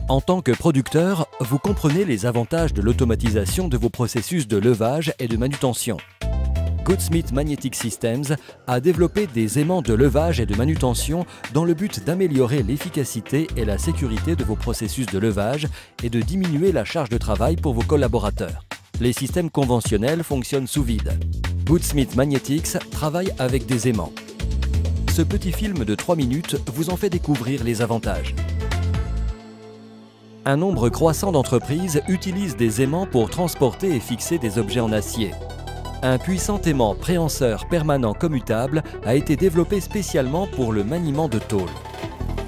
En tant que producteur, vous comprenez les avantages de l'automatisation de vos processus de levage et de manutention. Goodsmith Magnetic Systems a développé des aimants de levage et de manutention dans le but d'améliorer l'efficacité et la sécurité de vos processus de levage et de diminuer la charge de travail pour vos collaborateurs. Les systèmes conventionnels fonctionnent sous vide. Goodsmith Magnetics travaille avec des aimants. Ce petit film de 3 minutes vous en fait découvrir les avantages. Un nombre croissant d'entreprises utilisent des aimants pour transporter et fixer des objets en acier. Un puissant aimant préhenseur permanent commutable a été développé spécialement pour le maniement de tôle.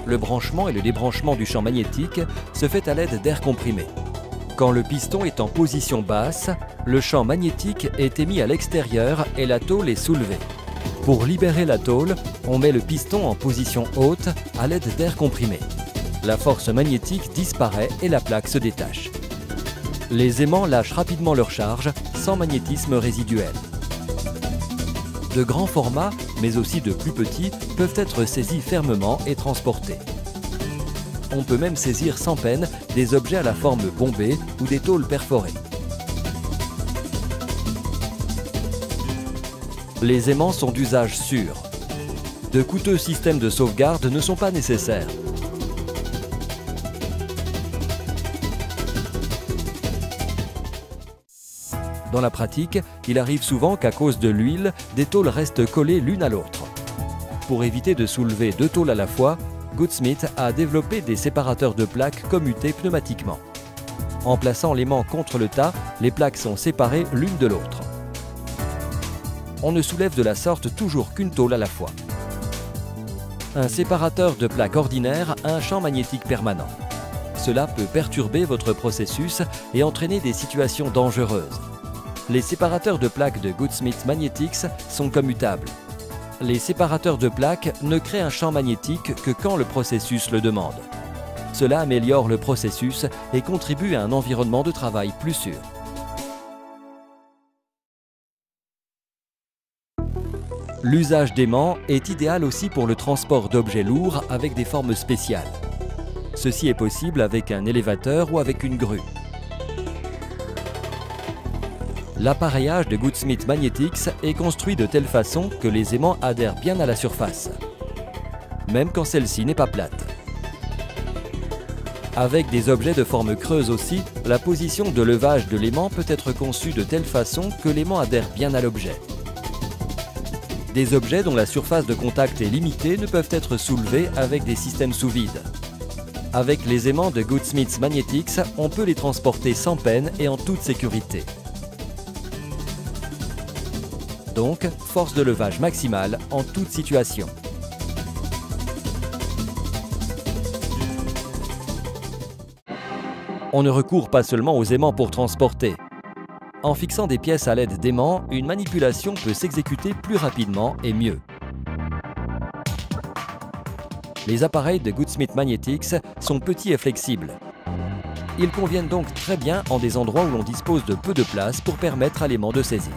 Le branchement et le débranchement du champ magnétique se fait à l'aide d'air comprimé. Quand le piston est en position basse, le champ magnétique est émis à l'extérieur et la tôle est soulevée. Pour libérer la tôle, on met le piston en position haute à l'aide d'air comprimé. La force magnétique disparaît et la plaque se détache. Les aimants lâchent rapidement leur charge, sans magnétisme résiduel. De grands formats, mais aussi de plus petits, peuvent être saisis fermement et transportés. On peut même saisir sans peine des objets à la forme bombée ou des tôles perforées. Les aimants sont d'usage sûr. De coûteux systèmes de sauvegarde ne sont pas nécessaires. Dans la pratique, il arrive souvent qu'à cause de l'huile, des tôles restent collées l'une à l'autre. Pour éviter de soulever 2 tôles à la fois, Goodsmith a développé des séparateurs de plaques commutés pneumatiquement. En plaçant l'aimant contre le tas, les plaques sont séparées l'une de l'autre. On ne soulève de la sorte toujours qu'une tôle à la fois. Un séparateur de plaques ordinaire a un champ magnétique permanent. Cela peut perturber votre processus et entraîner des situations dangereuses. Les séparateurs de plaques de Goodsmith Magnetics sont commutables. Les séparateurs de plaques ne créent un champ magnétique que quand le processus le demande. Cela améliore le processus et contribue à un environnement de travail plus sûr. L'usage d'aimants est idéal aussi pour le transport d'objets lourds avec des formes spéciales. Ceci est possible avec un élévateur ou avec une grue. L'appareillage de Goodsmith Magnetics est construit de telle façon que les aimants adhèrent bien à la surface, même quand celle-ci n'est pas plate. Avec des objets de forme creuse aussi, la position de levage de l'aimant peut être conçue de telle façon que l'aimant adhère bien à l'objet. Des objets dont la surface de contact est limitée ne peuvent être soulevés avec des systèmes sous vide. Avec les aimants de Goodsmith Magnetics, on peut les transporter sans peine et en toute sécurité. Donc, force de levage maximale en toute situation. On ne recourt pas seulement aux aimants pour transporter. En fixant des pièces à l'aide d'aimants, une manipulation peut s'exécuter plus rapidement et mieux. Les appareils de Goodsmith Magnetics sont petits et flexibles. Ils conviennent donc très bien en des endroits où l'on dispose de peu de place pour permettre à l'aimant de saisir.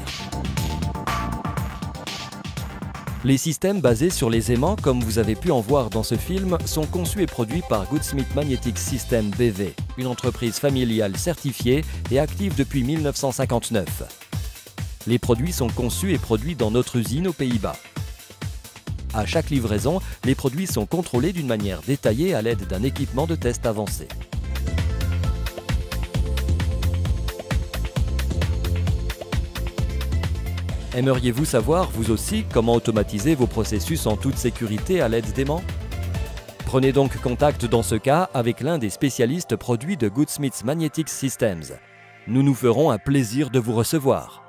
Les systèmes basés sur les aimants, comme vous avez pu en voir dans ce film, sont conçus et produits par Goodsmith Magnetic Systems BV, une entreprise familiale certifiée et active depuis 1959. Les produits sont conçus et produits dans notre usine aux Pays-Bas. À chaque livraison, les produits sont contrôlés d'une manière détaillée à l'aide d'un équipement de test avancé. Aimeriez-vous savoir, vous aussi, comment automatiser vos processus en toute sécurité à l'aide d'aimants? Prenez donc contact dans ce cas avec l'un des spécialistes produits de Goodsmith Magnetic Systems. Nous nous ferons un plaisir de vous recevoir.